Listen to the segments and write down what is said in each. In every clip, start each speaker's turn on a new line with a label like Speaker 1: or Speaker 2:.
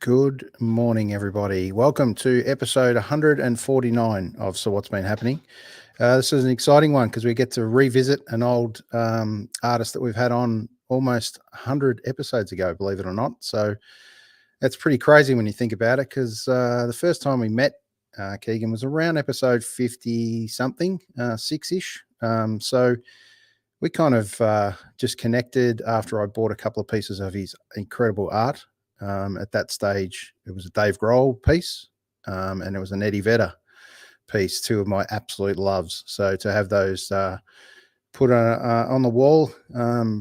Speaker 1: Good morning, everybody. Welcome to episode 149 of So What's Been Happening. This is an exciting one because we get to revisit an old artist that we've had on almost 100 episodes ago, believe it or not. So that's pretty crazy when you think about it, because the first time we met Keegan was around episode 50-something, 6-ish. So we kind of just connected after I bought a couple of pieces of his incredible art. At that stage, it was a Dave Grohl piece, and it was an Eddie Vedder piece, two of my absolute loves. So to have those put on the wall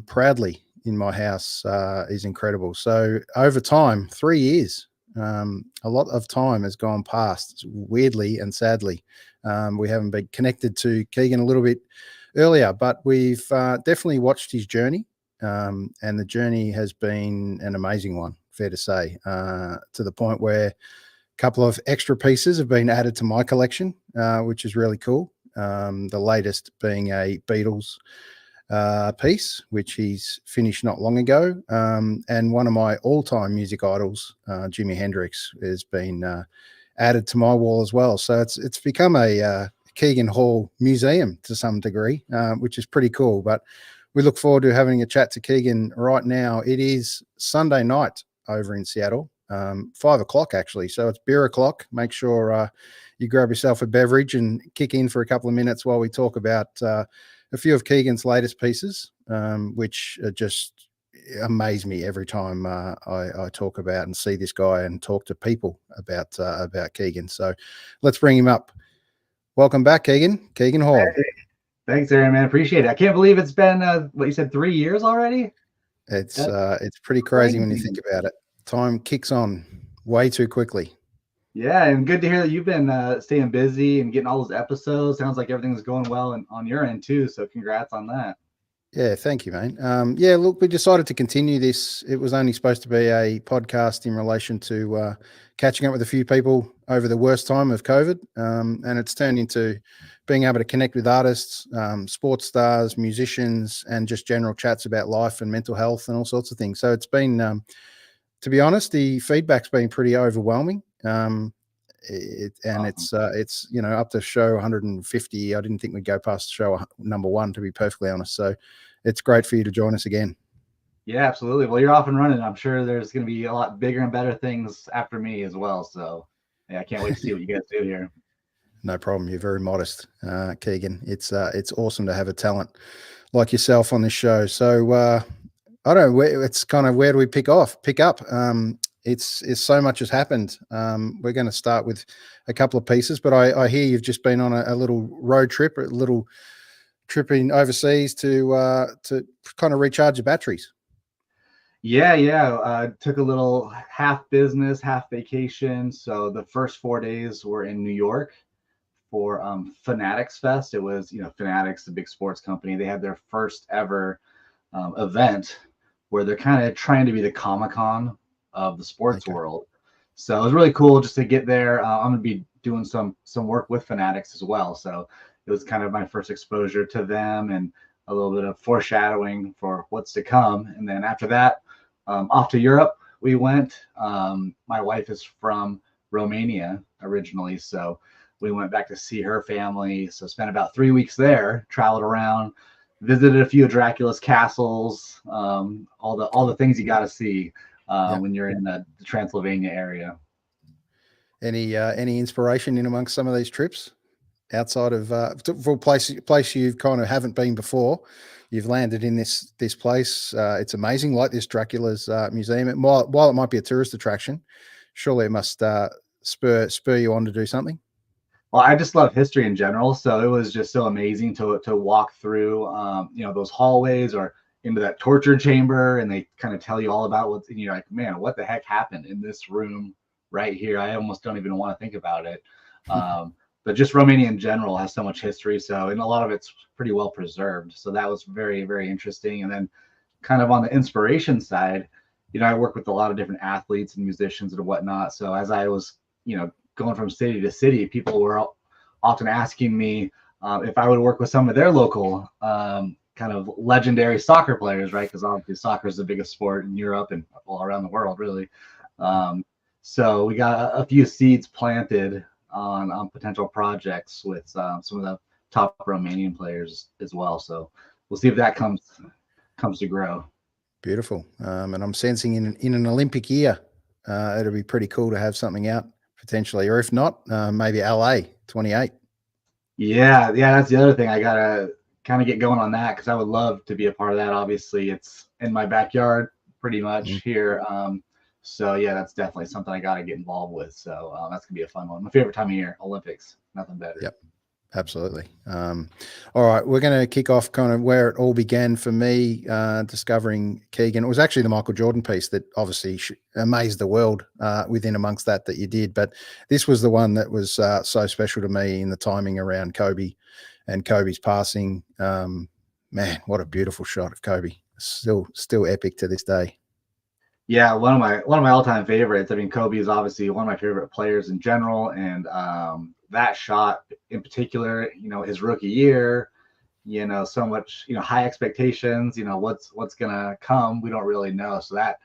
Speaker 1: proudly in my house is incredible. So over time, 3 years, a lot of time has gone past, weirdly and sadly. We haven't been connected to Keegan a little bit earlier, but we've definitely watched his journey, and the journey has been an amazing one, fair to say, to the point where a couple of extra pieces have been added to my collection, which is really cool. The latest being a Beatles piece, which he's finished not long ago, and one of my all-time music idols, Jimi Hendrix, has been added to my wall as well. So it's become a Keegan Hall museum to some degree, which is pretty cool. But we look forward to having a chat to Keegan right now. It is Sunday night over in Seattle, 5 o'clock actually. So it's beer o'clock. Make sure you grab yourself a beverage and kick in for a couple of minutes while we talk about a few of Keegan's latest pieces, which just amaze me every time I talk about and see this guy and talk to people about Keegan. So let's bring him up. Welcome back, Keegan Hall.
Speaker 2: Hey, thanks, Aaron, man. Appreciate it. I can't believe it's been what you said, 3 years already.
Speaker 1: It's pretty crazy when you think about it. Time kicks on way too quickly.
Speaker 2: Yeah, and good to hear that you've been staying busy and getting all those episodes. Sounds like everything's going well on your end too. So congrats on that.
Speaker 1: Yeah, thank you, mate. Yeah, look, we decided to continue this. It was only supposed to be a podcast in relation to catching up with a few people over the worst time of COVID, and it's turned into being able to connect with artists, sports stars, musicians, and just general chats about life and mental health and all sorts of things. So it's been, to be honest, the feedback's been pretty overwhelming. It's up to show 150. I didn't think we'd go past show number 1, to be perfectly honest. So it's great for you to join us again.
Speaker 2: Yeah, absolutely. Well, you're off and running. I'm sure there's going to be a lot bigger and better things after me as well. So yeah, I can't wait to see what you guys do here.
Speaker 1: No problem. You're very modest, Keegan. It's awesome to have a talent like yourself on this show. So I don't know. It's kind of, where do we pick up? It's so much has happened. We're going to start with a couple of pieces, but I hear you've just been on a little road trip, a little trip in overseas to kind of recharge your batteries.
Speaker 2: Yeah. Took a little half business, half vacation. So the first 4 days were in New York for Fanatics Fest. It was, Fanatics, the big sports company. They had their first ever event where they're kind of trying to be the Comic-Con of the sports world. So it was really cool just to get there. I'm going to be doing some work with Fanatics as well. So it was kind of my first exposure to them and a little bit of foreshadowing for what's to come. And then after that, off to Europe we went. My wife is from Romania originally, so we went back to see her family. So spent about 3 weeks there, traveled around, visited a few of Dracula's castles, all the things you got to see when you're in the Transylvania area.
Speaker 1: Any inspiration in amongst some of these trips outside of for a place you kind of haven't been before? You've landed in this place. It's amazing, like this Dracula's museum. While it might be a tourist attraction, surely it must spur you on to do something.
Speaker 2: Well, I just love history in general, so it was just so amazing to walk through, those hallways or into that torture chamber, and they kind of tell you all about what's, and you're like, man, what the heck happened in this room right here? I almost don't even want to think about it. But just Romania in general has so much history, so, and a lot of it's pretty well preserved. So that was very, very interesting. And then kind of on the inspiration side, I work with a lot of different athletes and musicians and whatnot. So as I was, going from city to city, people were often asking me if I would work with some of their local kind of legendary soccer players, right? Because obviously soccer is the biggest sport in Europe and all around the world, really. So we got a few seeds planted on potential projects with some of the top Romanian players as well. So we'll see if that comes to grow.
Speaker 1: Beautiful. And I'm sensing in an Olympic year, it'll be pretty cool to have something out potentially, or if not, maybe LA 28.
Speaker 2: Yeah, that's the other thing. I gotta kind of get going on that because I would love to be a part of that. Obviously, it's in my backyard pretty much here. So yeah, that's definitely something I got to get involved with. So that's gonna be a fun one. My favorite time of year, Olympics. Nothing better.
Speaker 1: Yep. Absolutely. All right, we're going to kick off kind of where it all began for me, discovering Keegan. It was actually the Michael Jordan piece that obviously amazed the world within amongst that you did. But this was the one that was so special to me in the timing around Kobe and Kobe's passing. Man, what a beautiful shot of Kobe. Still epic to this day.
Speaker 2: Yeah, one of my all-time favorites. I mean, Kobe is obviously one of my favorite players in general, and that shot in particular, his rookie year, so much, high expectations, what's gonna come, we don't really know. So that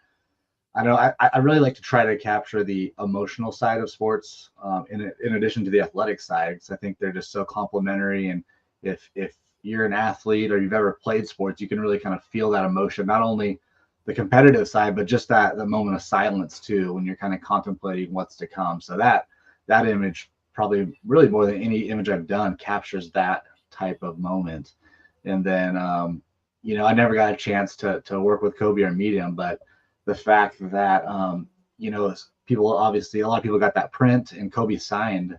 Speaker 2: I know I really like to try to capture the emotional side of sports, in addition to the athletic side, because I think they're just so complementary. And if you're an athlete or you've ever played sports, you can really kind of feel that emotion, not only the competitive side, but just the moment of silence too, when you're kind of contemplating what's to come. So that image, probably really more than any image I've done, captures that type of moment. And then, I never got a chance to work with Kobe or meet him, but the fact that, people, obviously a lot of people got that print and Kobe signed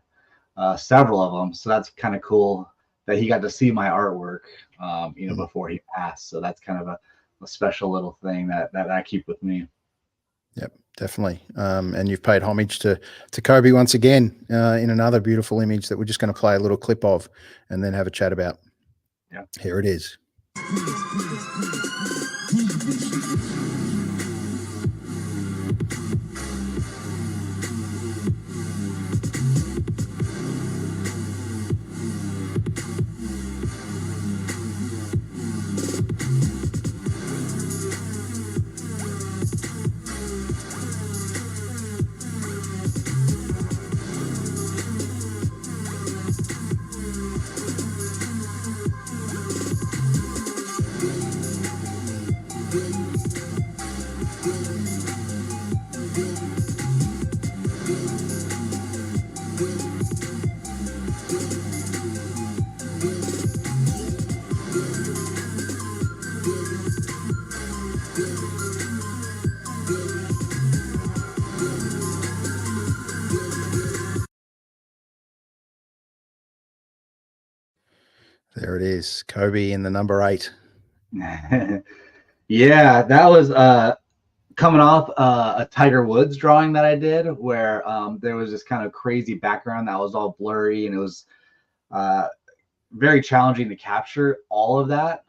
Speaker 2: several of them. So that's kind of cool that he got to see my artwork, before he passed. So that's kind of a special little thing that I keep with me.
Speaker 1: Yep, definitely. And you've paid homage to Kobe once again in another beautiful image that we're just going to play a little clip of and then have a chat about.
Speaker 2: Yeah.
Speaker 1: Here it is. There it is, Kobe in the number 8.
Speaker 2: Yeah, that was coming off a Tiger Woods drawing that I did, where there was this kind of crazy background that was all blurry, and it was very challenging to capture all of that,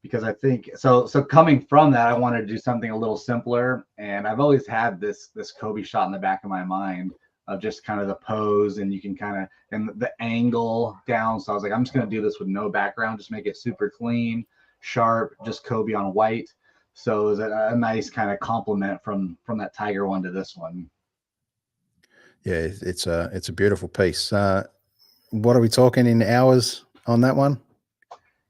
Speaker 2: because I think so coming from that, I wanted to do something a little simpler, and I've always had this Kobe shot in the back of my mind of just kind of the pose, and you can kind of, and the angle down. So I was like, I'm just going to do this with no background, just make it super clean, sharp, just Kobe on white. So it was a nice kind of compliment from that Tiger one to this one.
Speaker 1: Yeah, it's a beautiful piece. What are we talking in hours on that one?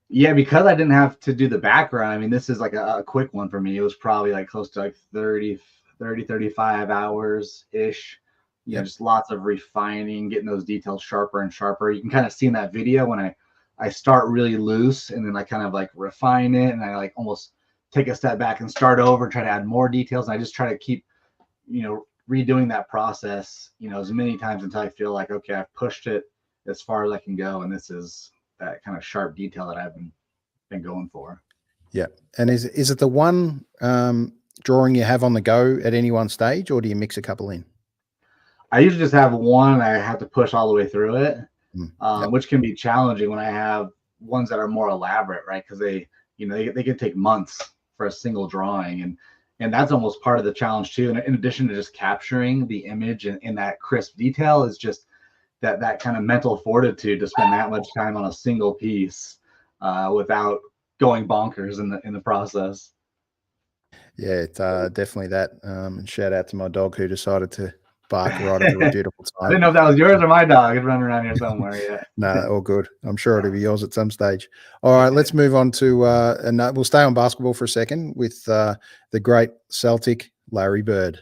Speaker 2: Yeah, because I didn't have to do the background. I mean, this is like a quick one for me. It was probably like close to like 35 hours ish. Just lots of refining, getting those details sharper and sharper. You can kind of see in that video when I start really loose, and then I kind of like refine it, and I like almost take a step back and start over, try to add more details. And I just try to keep, redoing that process, as many times until I feel like, okay, I've pushed it as far as I can go. And this is that kind of sharp detail that I've been going for.
Speaker 1: Yeah. And is it the one drawing you have on the go at any one stage, or do you mix a couple in?
Speaker 2: I usually just have one, and I have to push all the way through it, which can be challenging when I have ones that are more elaborate, right? Because they can take months for a single drawing, and that's almost part of the challenge too. And in addition to just capturing the image in that crisp detail, is just that kind of mental fortitude to spend that much time on a single piece without going bonkers in the process.
Speaker 1: Yeah, it's definitely that. And shout out to my dog who decided to bark right at the beautiful
Speaker 2: I
Speaker 1: time.
Speaker 2: didn't know if that was yours or my dog. It's running around here somewhere. Yeah.
Speaker 1: No, all good. I'm sure it'll be yours at some stage. All right, let's move on to, and we'll stay on basketball for a second with the great Celtic Larry Bird.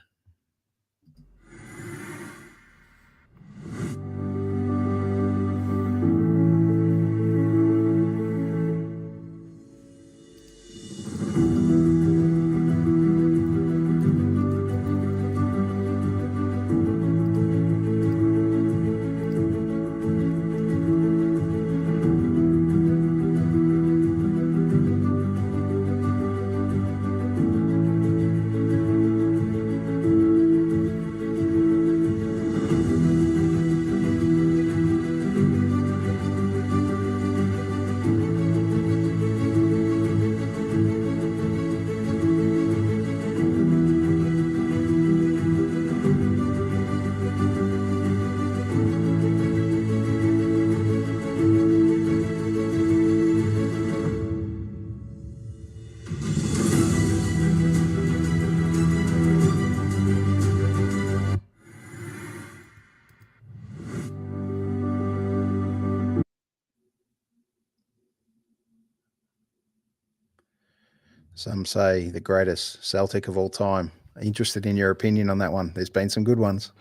Speaker 1: Some say the greatest Celtic of all time. Interested in your opinion on that one? There's been some good ones.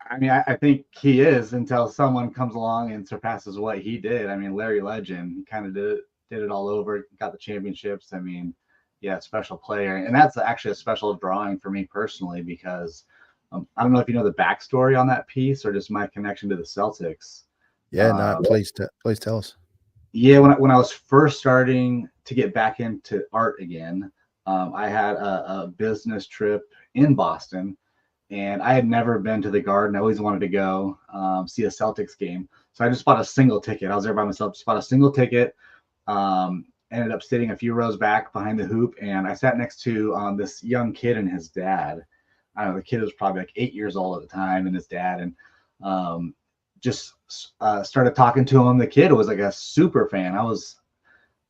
Speaker 2: I mean, I think he is until someone comes along and surpasses what he did. I mean, Larry Legend kind of did it all over, got the championships. I mean, yeah, special player. And that's actually a special drawing for me personally because I don't know if you know the backstory on that piece or just my connection to the Celtics.
Speaker 1: Yeah, no, please tell us.
Speaker 2: Yeah, when I was first starting to get back into art again, I had a business trip in Boston, and I had never been to the Garden. I always wanted to go see a Celtics game, so I just bought a single ticket. I was there by myself, just bought a single ticket. Ended up sitting a few rows back behind the hoop, and I sat next to this young kid and his dad. I don't know, the kid was probably like 8 years old at the time, and his dad, and just started talking to him. The kid was like a super fan. I was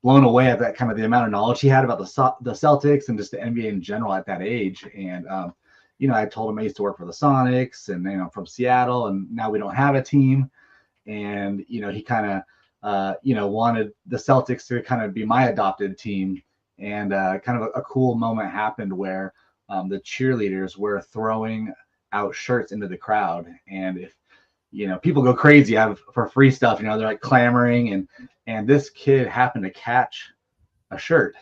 Speaker 2: blown away at that kind of the amount of knowledge he had about the Celtics and just the NBA in general at that age. And I told him I used to work for the Sonics, and from Seattle, and now we don't have a team. And he kind of wanted the Celtics to kind of be my adopted team. And kind of a cool moment happened where the cheerleaders were throwing out shirts into the crowd, and if people go crazy for free stuff. They're like clamoring, and this kid happened to catch a shirt.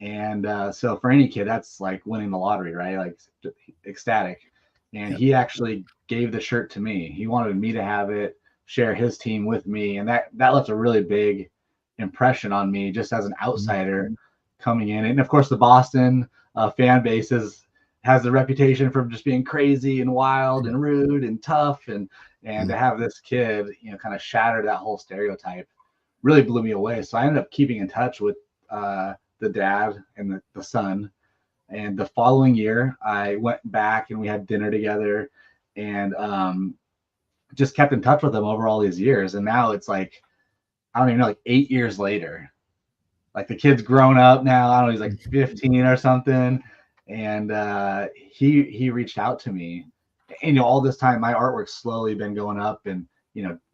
Speaker 2: And so for any kid, that's like winning the lottery, right? Like ecstatic. And he actually gave the shirt to me. He wanted me to have it, share his team with me. And that left a really big impression on me just as an outsider coming in. And of course, the Boston fan base has the reputation for just being crazy and wild and rude and tough. And to have this kid, kind of shatter that whole stereotype really blew me away. So I ended up keeping in touch with the dad and the son. And the following year, I went back and we had dinner together, and just kept in touch with him over all these years. And now it's like, I don't even know, like 8 years later. Like the kid's grown up now. I don't know, he's like 15 or something. And he reached out to me. And all this time, my artwork's slowly been going up, and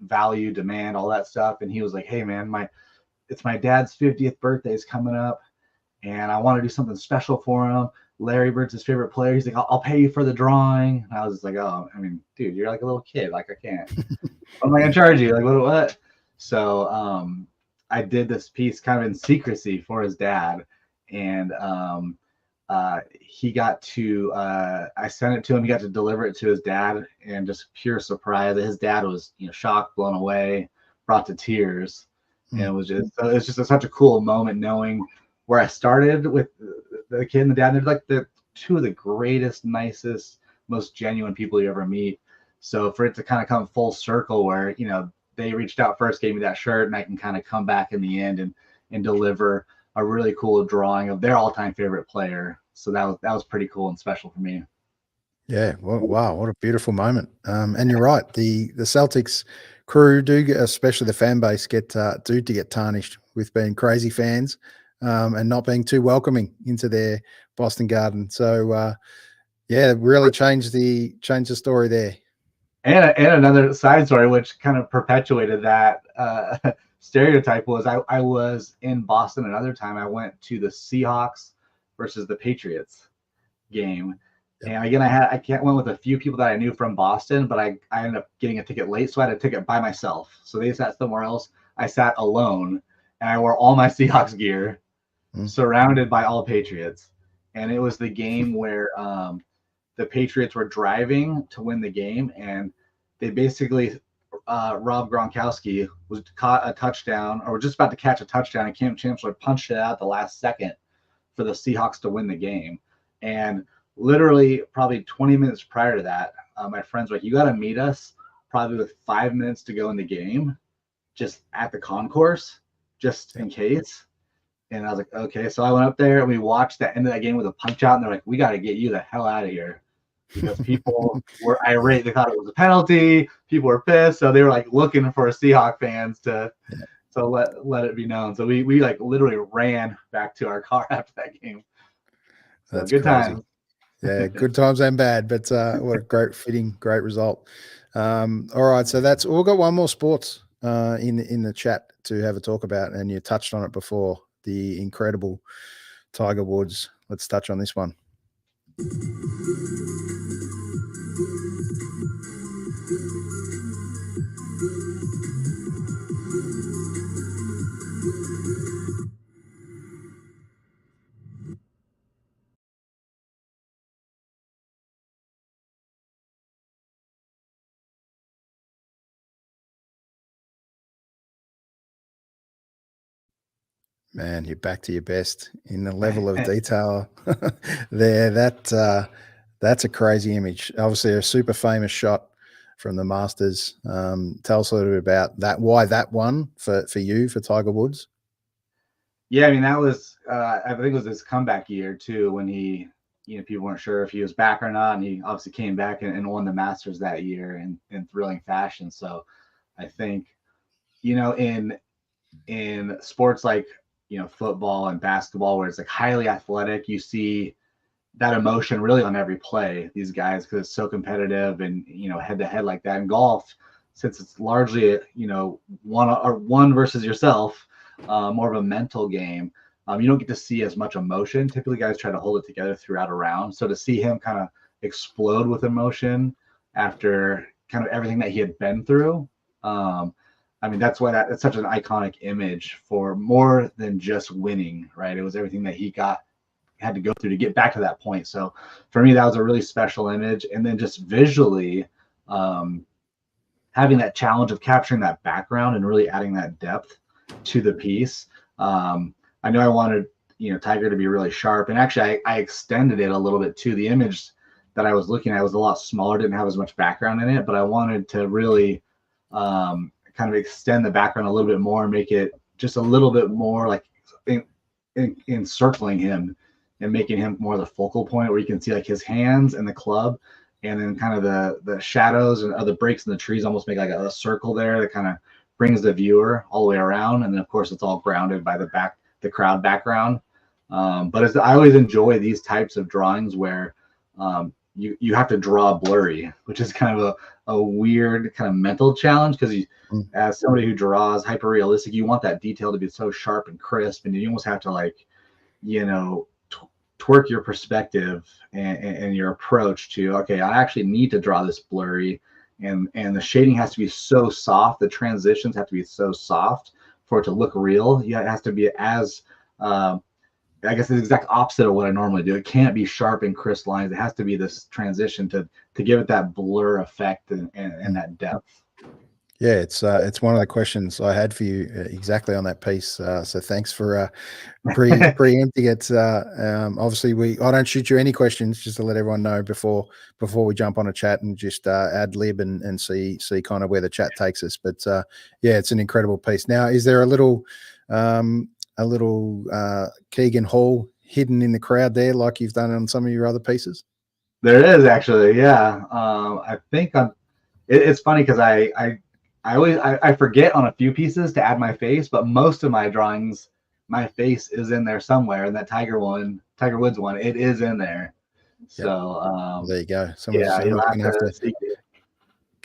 Speaker 2: value, demand, all that stuff. And he was like, "Hey, man, it's my dad's 50th birthday is coming up, and I want to do something special for him. Larry Bird's his favorite player. He's like, I'll pay you for the drawing." And I was like, "Oh, I mean, dude, you're like a little kid. Like, I can't. What am I gonna charge you? Like, what?" So I did this piece kind of in secrecy for his dad, and he got to I sent it to him. He got to deliver it to his dad, and just pure surprise. His dad was shocked, blown away, brought to tears. And it was just such a cool moment knowing where I started with the kid and the dad. They're like the two of the greatest, nicest, most genuine people you ever meet. So for it to kind of come full circle where they reached out first, gave me that shirt, and I can kind of come back in the end and deliver a really cool drawing of their all-time favorite player. So that was pretty cool and special for me.
Speaker 1: Yeah. Well, wow. What a beautiful moment. And you're right. The Celtics crew especially the fan base, get tarnished with being crazy fans and not being too welcoming into their Boston Garden. So yeah, really changed the story there.
Speaker 2: And another side story, which kind of perpetuated that stereotype, was I was in Boston another time. I went to the Seahawks versus the Patriots game.
Speaker 1: Yep.
Speaker 2: And again, I went with a few people that I knew from Boston, but I ended up getting a ticket late, so I had a ticket by myself. So they sat somewhere else. I sat alone, and I wore all my Seahawks gear, surrounded by all Patriots. And it was the game where the Patriots were driving to win the game, and they basically Rob Gronkowski was caught a touchdown, or just about to catch a touchdown, and Cam Chancellor punched it out at the last second for the Seahawks to win the game. And literally probably 20 minutes prior to that, my friends were like, you got to meet us probably with 5 minutes to go in the game, just at the concourse, just in case. And I was like, okay. So I went up there and we watched that end of that game with a punch out, and they're like, we got to get you the hell out of here, because people were irate. They thought it was a penalty. People were pissed. So they were like looking for Seahawk fans to let it be known. So we like literally ran back to our car after that game. So
Speaker 1: that's
Speaker 2: good
Speaker 1: crazy.
Speaker 2: times.
Speaker 1: Yeah, good times and bad, but what a great result. All right, so we've got one more sports in the chat to have a talk about, and you touched on it before, the incredible Tiger Woods. Let's touch on this one. Man, you're back to your best in the level of detail there. That's a crazy image. Obviously, a super famous shot from the Masters. Tell us a little bit about that. Why that one for you, for Tiger Woods?
Speaker 2: Yeah, I mean, that was I think it was his comeback year too, when he, people weren't sure if he was back or not, and he obviously came back and won the Masters that year in thrilling fashion. So I think, in sports like football and basketball, where it's like highly athletic, you see that emotion really on every play, these guys, because it's so competitive and head to head like that. In golf, since it's largely one versus yourself, more of a mental game, you don't get to see as much emotion. Typically guys try to hold it together throughout a round, so to see him kind of explode with emotion after kind of everything that he had been through, I mean, that's why that's such an iconic image, for more than just winning, right? It was everything that he had to go through to get back to that point. So for me, that was a really special image. And then just visually, having that challenge of capturing that background and really adding that depth to the piece. I know I wanted, Tiger to be really sharp, and actually I extended it a little bit too. The image that I was looking at was a lot smaller, didn't have as much background in it, but I wanted to really kind of extend the background a little bit more and make it just a little bit more like encircling him and making him more the focal point, where you can see like his hands and the club, and then kind of the shadows and other breaks in the trees almost make like a circle there that kind of brings the viewer all the way around. And then of course it's all grounded by the crowd background. But I always enjoy these types of drawings where you have to draw blurry, which is kind of a weird kind of mental challenge, because as somebody who draws hyper realistic, you want that detail to be so sharp and crisp, and you almost have to like, twerk your perspective and your approach to, okay, I actually need to draw this blurry, and the shading has to be so soft, the transitions have to be so soft for it to look real. Yeah, it has to be as I guess the exact opposite of what I normally do. It can't be sharp and crisp lines. It has to be this transition to give it that blur effect and that depth.
Speaker 1: Yeah, it's one of the questions I had for you exactly on that piece. So thanks for preempting it. Obviously, I don't shoot you any questions, just to let everyone know before we jump on a chat and just ad lib and see kind of where the chat takes us. But yeah, it's an incredible piece. Now, is there a little Keegan Hall hidden in the crowd there, like you've done on some of your other pieces?
Speaker 2: There is actually, yeah. I think it's funny because I always forget on a few pieces to add my face, but most of my drawings my face is in there somewhere, and that Tiger Woods one, it is in there.
Speaker 1: Yep.
Speaker 2: So
Speaker 1: There you go.
Speaker 2: yeah,
Speaker 1: Someone's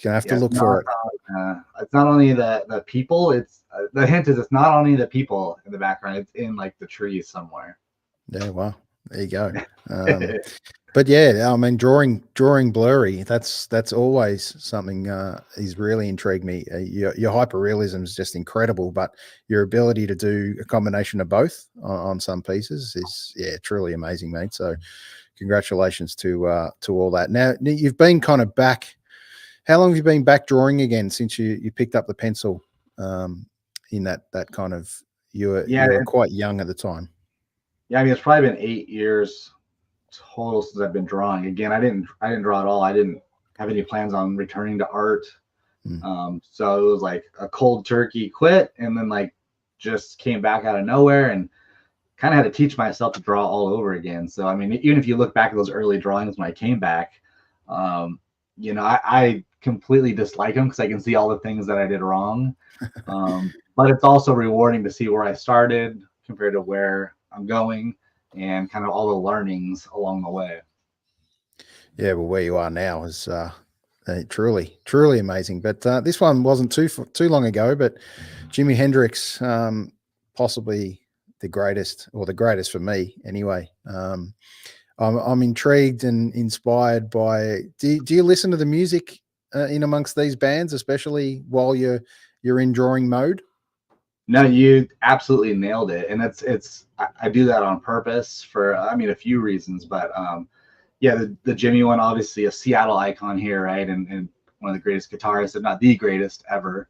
Speaker 1: gonna have to look for it.
Speaker 2: It's not only the people. It's the hint is it's not only the people in the background. It's in like the trees somewhere.
Speaker 1: Yeah, well, there you go. But yeah, I mean, drawing blurry. That's always something. He's really intrigued me. Your hyperrealism is just incredible, but your ability to do a combination of both on some pieces is truly amazing, mate. So, congratulations to all that. Now you've been kind of back. How long have you been back drawing again since you picked up the pencil? In that kind of you were quite young at the time.
Speaker 2: Yeah, I mean, it's probably been 8 years total since I've been drawing. Again, I didn't draw at all. I didn't have any plans on returning to art. So it was like a cold turkey quit, and then like just came back out of nowhere and kind of had to teach myself to draw all over again. So I mean, even if you look back at those early drawings when I came back, I completely dislike them because I can see all the things that I did wrong. But it's also rewarding to see where I started compared to where I'm going, and kind of all the learnings along the way.
Speaker 1: Yeah, well, where you are now is truly amazing. But this one wasn't too long ago. But Jimi Hendrix, possibly the greatest for me, anyway. I'm intrigued and inspired by. Do you listen to the music in amongst these bands, especially while you're in drawing mode?
Speaker 2: No, you absolutely nailed it. And I do that on purpose for, I mean, a few reasons, but yeah, the Jimmy one, obviously a Seattle icon here, right? And one of the greatest guitarists, if not the greatest ever.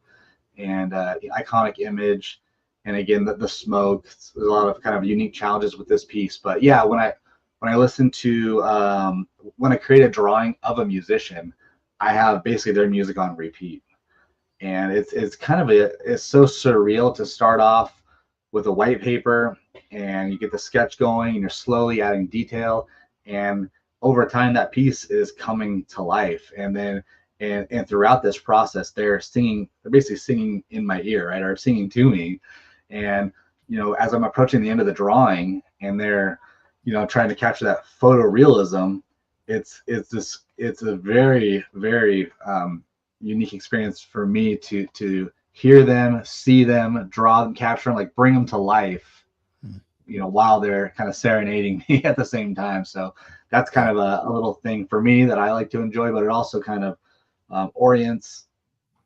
Speaker 2: And the iconic image. And again, the smoke, there's a lot of kind of unique challenges with this piece. But yeah, when I listen to, when I create a drawing of a musician, I have basically their music on repeat. And it's kind of it's so surreal to start off with a white paper and you get the sketch going and you're slowly adding detail, and over time that piece is coming to life. And then and throughout this process they're basically singing in my ear, right, or singing to me. And as I'm approaching the end of the drawing and they're trying to capture that photorealism, it's a very, very unique experience for me to hear them, see them, draw them, capture them, like bring them to life, while they're kind of serenading me at the same time. So that's kind of a little thing for me that I like to enjoy, but it also kind of orients,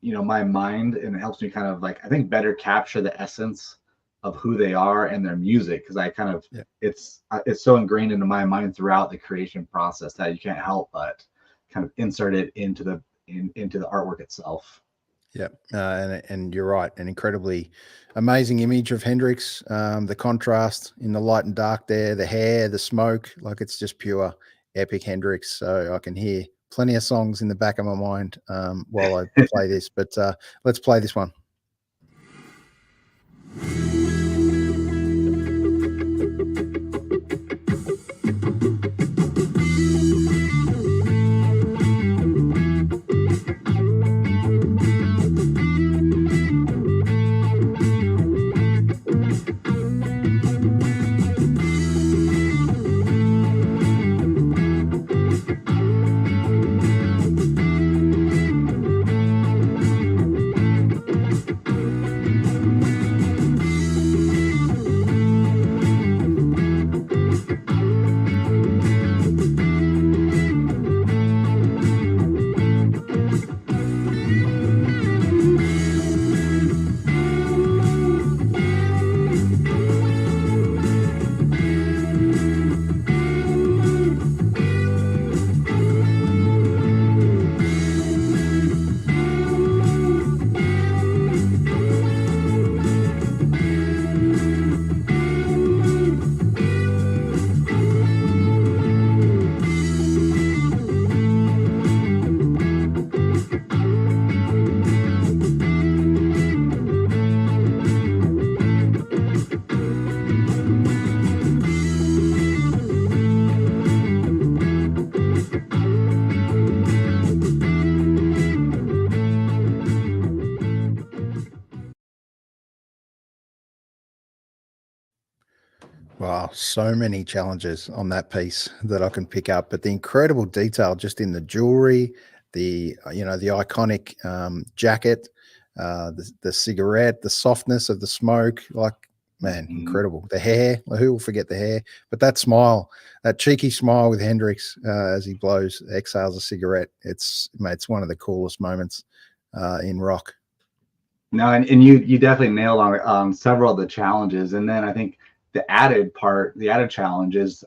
Speaker 2: my mind, and it helps me kind of like, I think, better capture the essence of who they are and their music. Cause I kind of, it's so ingrained into my mind throughout the creation process that you can't help but kind of insert it into the artwork itself.
Speaker 1: Yeah, and you're right. An incredibly amazing image of Hendrix. The contrast in the light and dark there, the hair, the smoke, like it's just pure epic Hendrix. So I can hear plenty of songs in the back of my mind while I play this. But let's play this one. Wow, so many challenges on that piece that I can pick up, but the incredible detail just in the jewelry, the iconic jacket, the cigarette, the softness of the smoke, like, man,
Speaker 2: Mhm.
Speaker 1: incredible. The hair, well, who will forget the hair? But that smile, that cheeky smile with Hendrix as he exhales a cigarette, mate, it's one of the coolest moments in rock.
Speaker 2: No, and you definitely nailed on several of the challenges, and then I think the added challenge is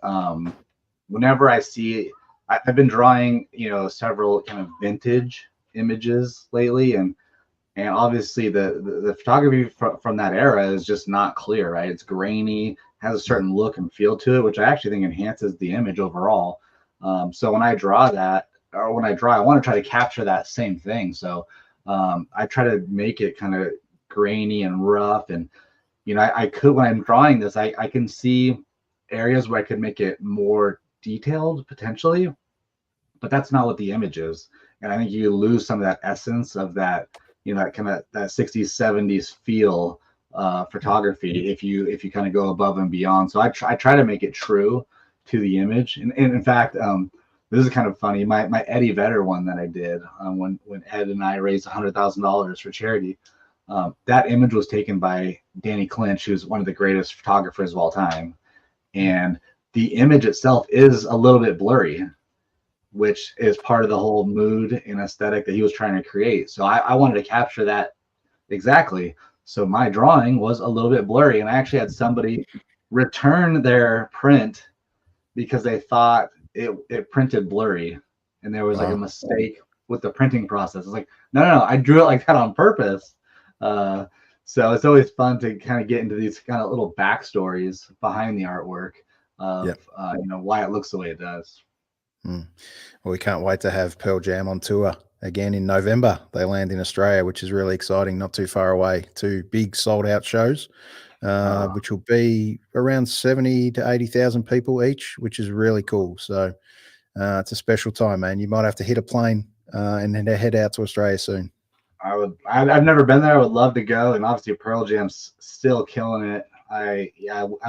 Speaker 2: whenever I've been drawing, several kind of vintage images lately, and obviously the photography from that era is just not clear, right? It's grainy, has a
Speaker 1: Yeah.
Speaker 2: certain look and feel to it, which I actually think enhances the image overall. So when I draw that, or when I draw, I want to try to capture that same thing. So I try to make it kind of grainy and rough, and I could, when I'm drawing this, I can see areas where I could make it more detailed potentially, but that's not what the image is. And I think you lose some of that essence of that, that kind of that 60s, 70s feel photography if you kind of go above and beyond. So I try to make it true to the image. And in fact, this is kind of funny. My Eddie Vedder one that I did when Ed and I raised $100,000 for charity. That image was taken by Danny Clinch, who's one of the greatest photographers of all time. And the image itself is a little bit blurry, which is part of the whole mood and aesthetic that he was trying to create. So I wanted to capture that exactly. So my drawing was a little bit blurry, and I actually had somebody return their print because they thought it printed blurry, and there was like a
Speaker 1: Wow.
Speaker 2: mistake with the printing process. It's like, no, I drew it like that on purpose. Uh, so it's always fun to kind of get into these kind of little backstories behind the artwork of
Speaker 1: Yeah.
Speaker 2: why it looks the way it does.
Speaker 1: Mm. Well, we can't wait to have Pearl Jam on tour again in November. They land in Australia, which is really exciting, not too far away. Two big sold out shows, which will be around 70 to 80,000 people each, which is really cool. So it's a special time, man. You might have to hit a plane and then head out to Australia soon.
Speaker 2: I've never been there. I would love to go, and obviously Pearl Jam's still killing it. I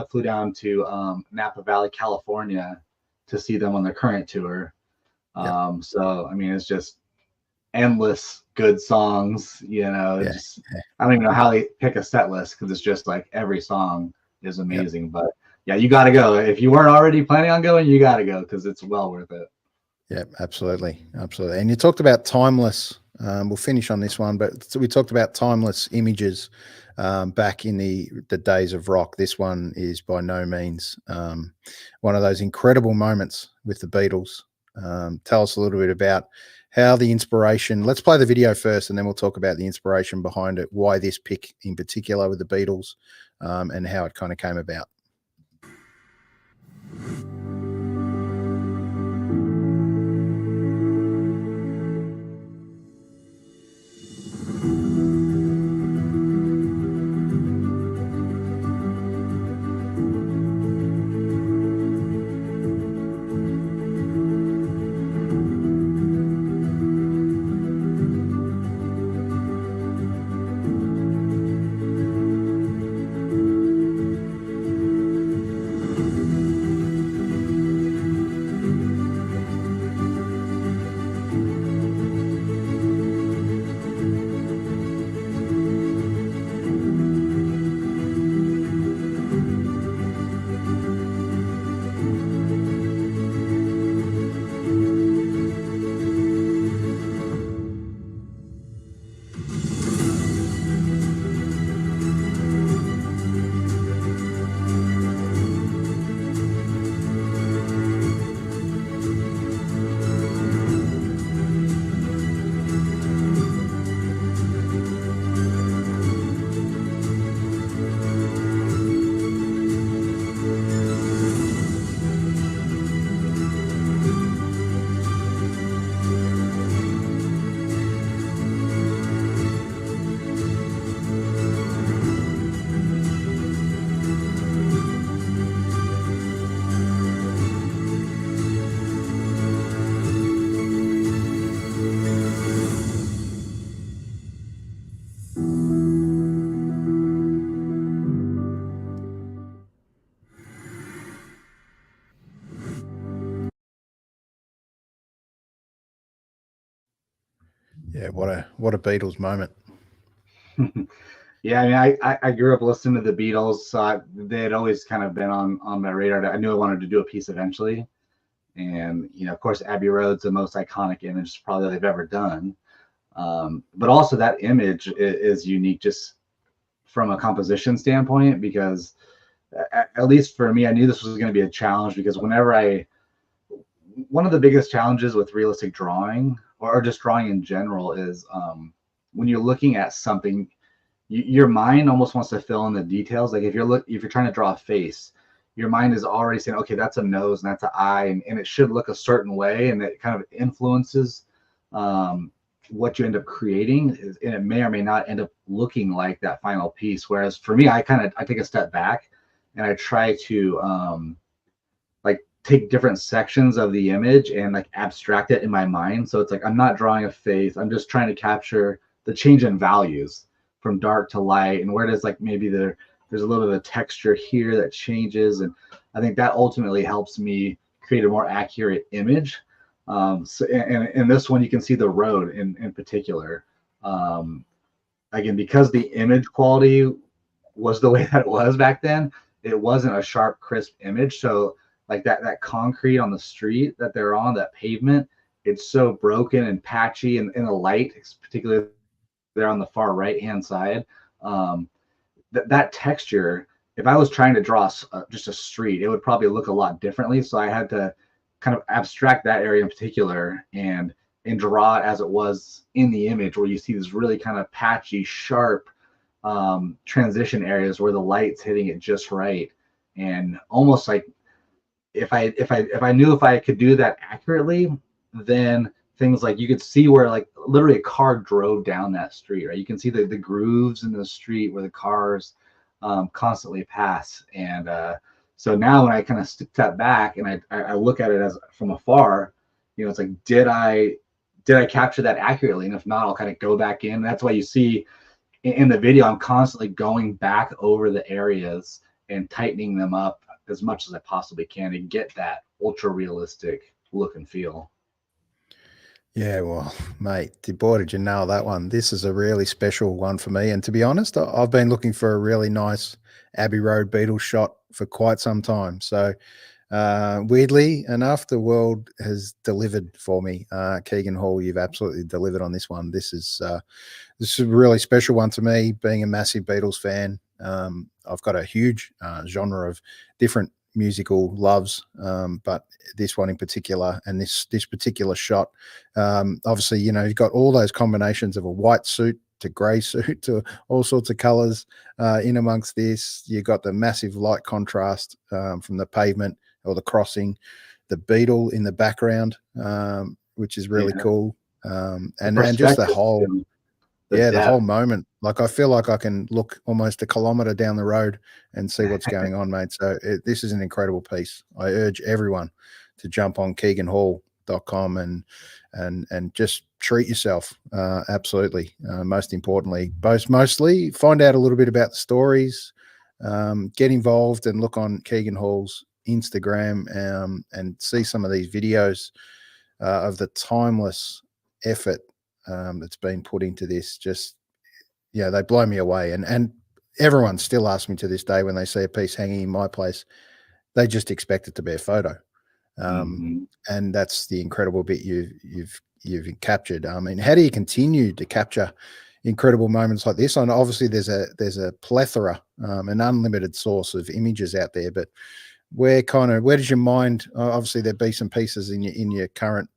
Speaker 2: flew down to Napa Valley, California, to see them on their current tour.
Speaker 1: Yeah.
Speaker 2: So I mean, it's just endless good songs.
Speaker 1: Yeah.
Speaker 2: Just I don't even know how they pick a set list because it's just like every song is
Speaker 1: Yeah.
Speaker 2: amazing. But yeah, you got to go if you weren't already planning on going. You got to go because it's well worth it.
Speaker 1: Yeah, absolutely. Absolutely. And you talked about timeless. We'll finish on this one, but we talked about timeless images back in the days of rock. This one is by no means one of those incredible moments with the Beatles. Tell us a little bit about how the inspiration, let's play the video first, and then we'll talk about the inspiration behind it, why this pick in particular with the Beatles, and how it kind of came about. Yeah, what a Beatles moment.
Speaker 2: Yeah, I mean, I grew up listening to the Beatles, so they had always kind of been on my radar. I knew I wanted to do a piece eventually, and of course, Abbey Road's the most iconic image probably they've ever done. But also that image is unique just from a composition standpoint, because at least for me, I knew this was going to be a challenge, because one of the biggest challenges with realistic drawing, or just drawing in general, is when you're looking at something, your mind almost wants to fill in the details. Like if you're trying to draw a face, your mind is already saying, okay, that's a nose and that's an eye, and it should look a certain way, and it kind of influences what you end up creating, and it may or may not end up looking like that final piece. Whereas for me, I take a step back and I try to like take different sections of the image and like abstract it in my mind. So it's like I'm not drawing a face, I'm just trying to capture the change in values from dark to light, and where it is like maybe there's a little bit of texture here that changes, and I think that ultimately helps me create a more accurate image. So and in this one, you can see the road in particular. Again, because the image quality was the way that it was back then, it wasn't a sharp, crisp image. So like that concrete on the street that they're on, that pavement, it's so broken and patchy, and in the light, particularly there on the far right hand side. That texture, if I was trying to draw just a street, it would probably look a lot differently. So I had to kind of abstract that area in particular and draw it as it was in the image, where you see these really kind of patchy, sharp transition areas where the light's hitting it just right. And almost like if I knew if I could do that accurately, then things like you could see where like literally a car drove down that street, right? You can see the grooves in the street where the cars constantly pass. And so now when I kind of step back and I look at it as from afar, it's like, did I capture that accurately? And if not, I'll kind of go back in. That's why you see in the video, I'm constantly going back over the areas and tightening them up as much as I possibly can to get that ultra realistic look and feel.
Speaker 1: Yeah, well, mate, boy, did you nail that one. This is a really special one for me. And to be honest, I've been looking for a really nice Abbey Road Beatles shot for quite some time. So, weirdly enough, the world has delivered for me. Keegan Hall, you've absolutely delivered on this one. This is a really special one to me, being a massive Beatles fan. I've got a huge genre of different musical loves, but this one in particular, and this particular shot, obviously, you've got all those combinations of a white suit to grey suit to all sorts of colors in amongst this. You've got the massive light contrast from the pavement or the crossing, the Beetle in the background, which is really cool, and just the whole. The whole moment. Like I feel like I can look almost a kilometer down the road and see what's going on, mate. So this is an incredible piece. I urge everyone to jump on keeganhall.com and just treat yourself. Absolutely. Most importantly, mostly find out a little bit about the stories, get involved and look on Keegan Hall's Instagram and see some of these videos of the timeless effort that's been put into this. Just they blow me away, and everyone still asks me to this day when they see a piece hanging in my place, they just expect it to be a photo, and that's the incredible bit you've captured. I mean, how do you continue to capture incredible moments like this? And obviously there's a plethora, an unlimited source of images out there, but where does your mind, obviously there'd be some pieces in your current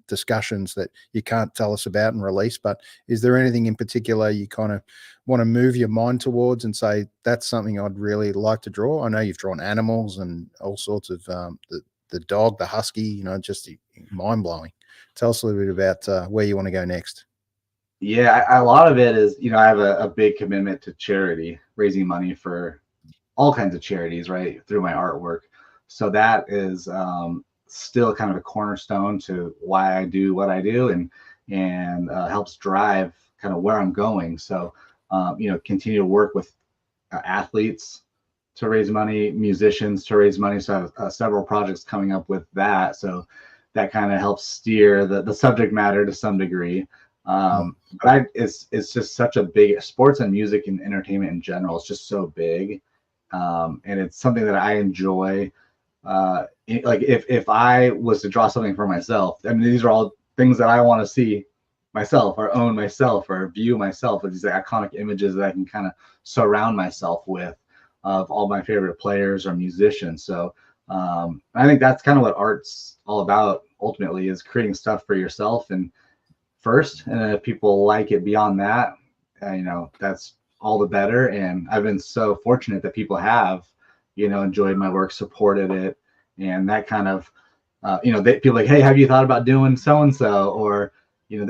Speaker 1: discussions that you can't tell us about and release, but is there anything in particular you kind of want to move your mind towards and say, that's something I'd really like to draw? I know you've drawn animals and all sorts of the dog, the husky, just mind-blowing. Tell us a little bit about where you want to go next.
Speaker 2: Yeah, a lot of it is, I have a big commitment to charity, raising money for all kinds of charities, right, through my artwork. So that is still kind of a cornerstone to why I do what I do, and helps drive kind of where I'm going. So, continue to work with athletes to raise money, musicians to raise money. So I have several projects coming up with that. So that kind of helps steer the subject matter to some degree. It's just such a big sports and music and entertainment in general. It's just so big, and it's something that I enjoy. Like if I was to draw something for myself, I mean, these are all things that I want to see myself or own myself or view myself with these iconic images that I can kind of surround myself with of all my favorite players or musicians. So I think that's kind of what art's all about ultimately, is creating stuff for yourself and first, and if people like it beyond that, that's all the better. And I've been so fortunate that people have, enjoyed my work, supported it, and that kind of, people like, hey, have you thought about doing so and so, or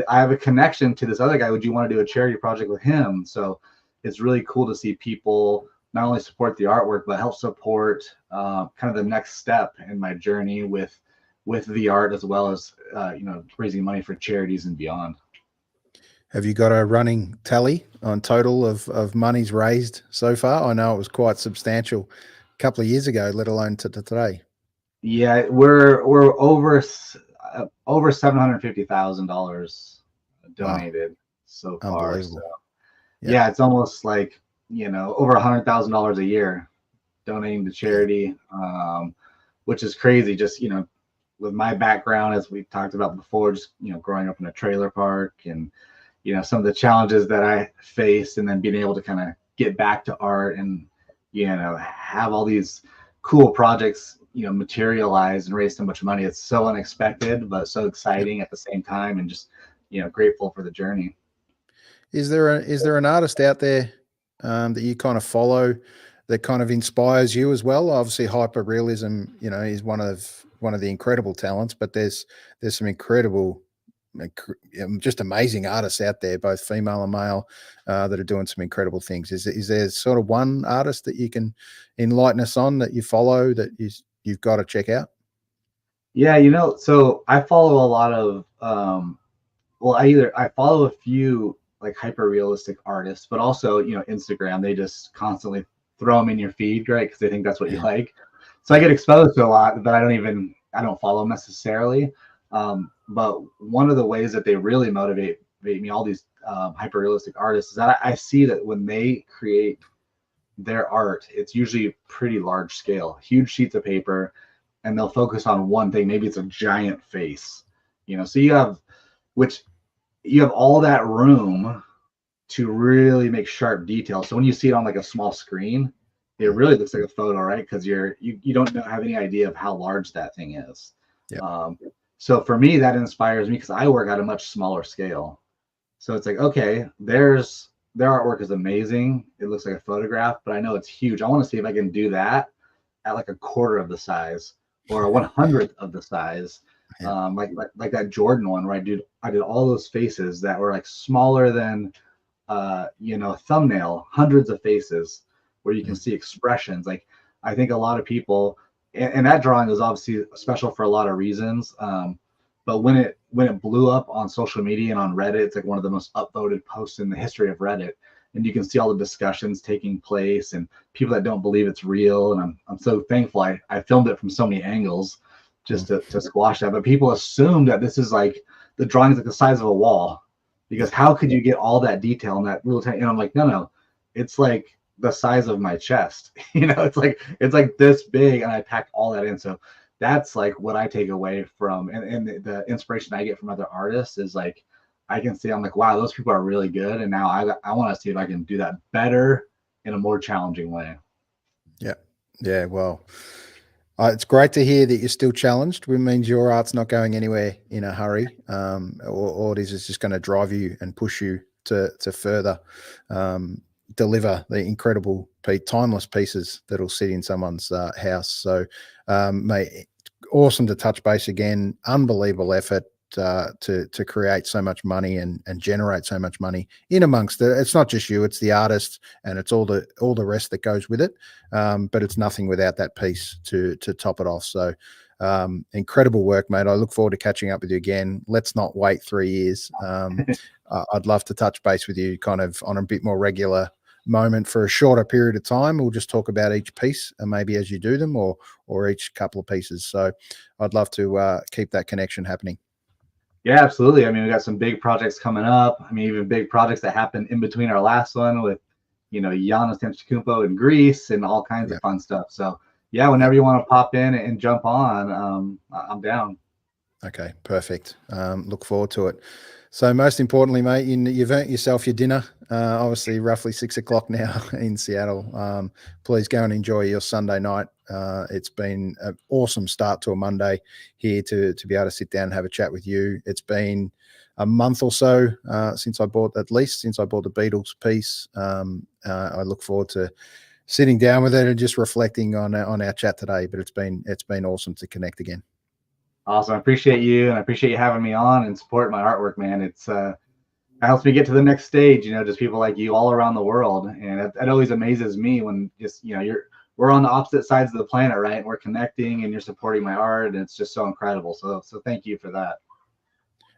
Speaker 2: I have a connection to this other guy. Would you want to do a charity project with him? So it's really cool to see people not only support the artwork but help support kind of the next step in my journey with the art, as well as raising money for charities and beyond.
Speaker 1: Have you got a running tally on total of monies raised so far? I know it was quite substantial a couple of years ago, let alone to today.
Speaker 2: Yeah, we're over $750,000 donated so far. So yeah, it's almost like over $100,000 a year donating to charity, which is crazy. Just with my background, as we talked about before, just growing up in a trailer park, and some of the challenges that I faced, and then being able to kind of get back to art and have all these cool projects materialize and raise so much money. It's so unexpected but so exciting at the same time, and just grateful for the journey.
Speaker 1: Is there an artist out there that you kind of follow that kind of inspires you as well? Obviously hyperrealism is one of the incredible talents, but there's some incredible, just amazing artists out there, both female and male, that are doing some incredible things. Is there sort of one artist that you can enlighten us on that you follow that you've got to check out?
Speaker 2: Yeah, so I follow a lot of I follow a few like hyper realistic artists, but also Instagram, they just constantly throw them in your feed, right? Because they think that's what you like. So I get exposed to a lot that I don't follow necessarily. But one of the ways that they really motivate me, all these hyper realistic artists, is that I see that when they create their art, it's usually pretty large scale, huge sheets of paper, and they'll focus on one thing. Maybe it's a giant face, so you have all that room to really make sharp details. So when you see it on like a small screen, it really looks like a photo, right? Because you don't have any idea of how large that thing is. So for me, that inspires me because I work at a much smaller scale. So it's like, okay, their artwork is amazing. It looks like a photograph, but I know it's huge. I want to see if I can do that at like a quarter of the size or a 100th of the size. Like that Jordan one where I did all those faces that were like smaller than a thumbnail, hundreds of faces where you can see expressions. Like I think a lot of people, and that drawing is obviously special for a lot of reasons. But when it blew up on social media and on Reddit, it's like one of the most upvoted posts in the history of Reddit. And you can see all the discussions taking place and people that don't believe it's real. And I'm so thankful I filmed it from so many angles just to squash that. But people assume that this is like the drawing's like the size of a wall, because how could you get all that detail in that little tiny? And I'm like, no, it's like the size of my chest. It's like this big, and I packed all that in. So that's like what I take away from, and the inspiration I get from other artists is like, I can see, I'm like, wow, those people are really good. And now I want to see if I can do that better in a more challenging way.
Speaker 1: Yeah. Well, it's great to hear that you're still challenged. It means your art's not going anywhere in a hurry. All it is just going to drive you and push you to further deliver the incredible, timeless pieces that'll sit in someone's house. So, mate, awesome to touch base again. Unbelievable effort to create so much money and generate so much money in amongst it. It's not just you, it's the artist, and it's all the rest that goes with it. But it's nothing without that piece to top it off. So incredible work, mate. I look forward to catching up with you again. Let's not wait 3 years. I'd love to touch base with you kind of on a bit more regular moment for a shorter period of time. We'll just talk about each piece and maybe as you do them, or each couple of pieces. So I'd love to keep that connection happening.
Speaker 2: Yeah, absolutely. I mean, we got some big projects coming up. I mean, even big projects that happened in between our last one with, Giannis Antetokounmpo in Greece and all kinds
Speaker 1: Yeah.
Speaker 2: of fun stuff. So yeah,
Speaker 1: Yeah.
Speaker 2: whenever you want to pop in and jump on, I'm down.
Speaker 1: Okay, perfect. Look forward to it. So most importantly, mate, you've earned yourself your dinner. Obviously, roughly 6 o'clock now in Seattle. Please go and enjoy your Sunday night. It's been an awesome start to a Monday here to be able to sit down and have a chat with you. It's been a month or so since I bought the Beatles piece. I look forward to sitting down with it and just reflecting on our chat today. But it's been awesome to connect again.
Speaker 2: Awesome. I appreciate you, and I appreciate you having me on and supporting my artwork, man. It helps me get to the next stage, just people like you all around the world. And it always amazes me when just, we're on the opposite sides of the planet, right? And we're connecting and you're supporting my art, and it's just so incredible. So thank you for that.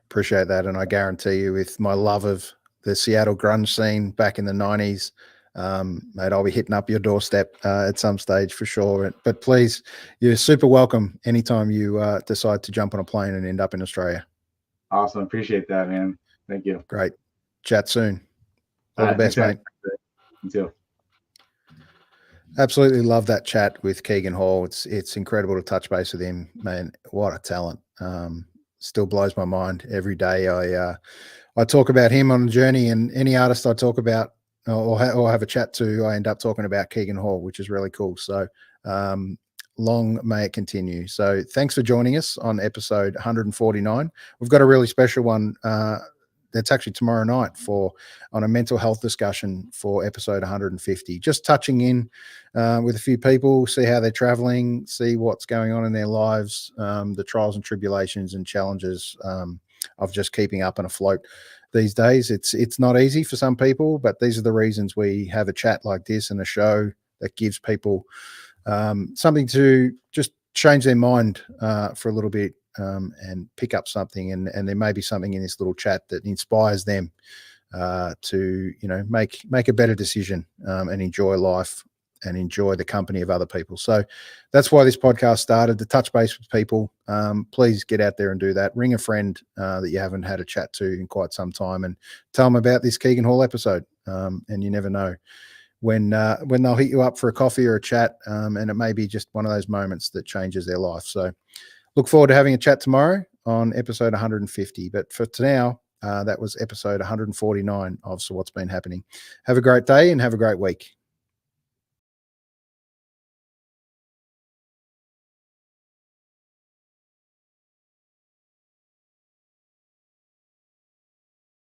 Speaker 1: Appreciate that. And I guarantee you, with my love of the Seattle grunge scene back in the 90s, mate, I'll be hitting up your doorstep at some stage for sure. But please, you're super welcome anytime you decide to jump on a plane and end up in Australia.
Speaker 2: Awesome. Appreciate that, man. Thank you.
Speaker 1: Great. Chat soon. All the
Speaker 2: Thanks,
Speaker 1: best, mate.
Speaker 2: You too.
Speaker 1: Absolutely love that chat with Keegan Hall. It's incredible to touch base with him, man. What a talent. Still blows my mind every day. I talk about him on the journey, and any artist I talk about or have a chat to, I end up talking about Keegan Hall, which is really cool. So long may it continue. So thanks for joining us on episode 149. We've got a really special one that's actually tomorrow night on a mental health discussion for episode 150. Just touching in with a few people, see how they're traveling, see what's going on in their lives, the trials and tribulations and challenges of just keeping up and afloat these days. It's not easy for some people, but these are the reasons we have a chat like this and a show that gives people something to just change their mind for a little bit and pick up something. And there may be something in this little chat that inspires them to, make a better decision and enjoy life and enjoy the company of other people. So that's why this podcast started, to touch base with people. Please get out there and do that. Ring a friend that you haven't had a chat to in quite some time and tell them about this Keegan Hall episode. And you never know when they'll hit you up for a coffee or a chat, and it may be just one of those moments that changes their life. So look forward to having a chat tomorrow on episode 150. But for now, that was episode 149 of So What's Been Happening. Have a great day and have a great week.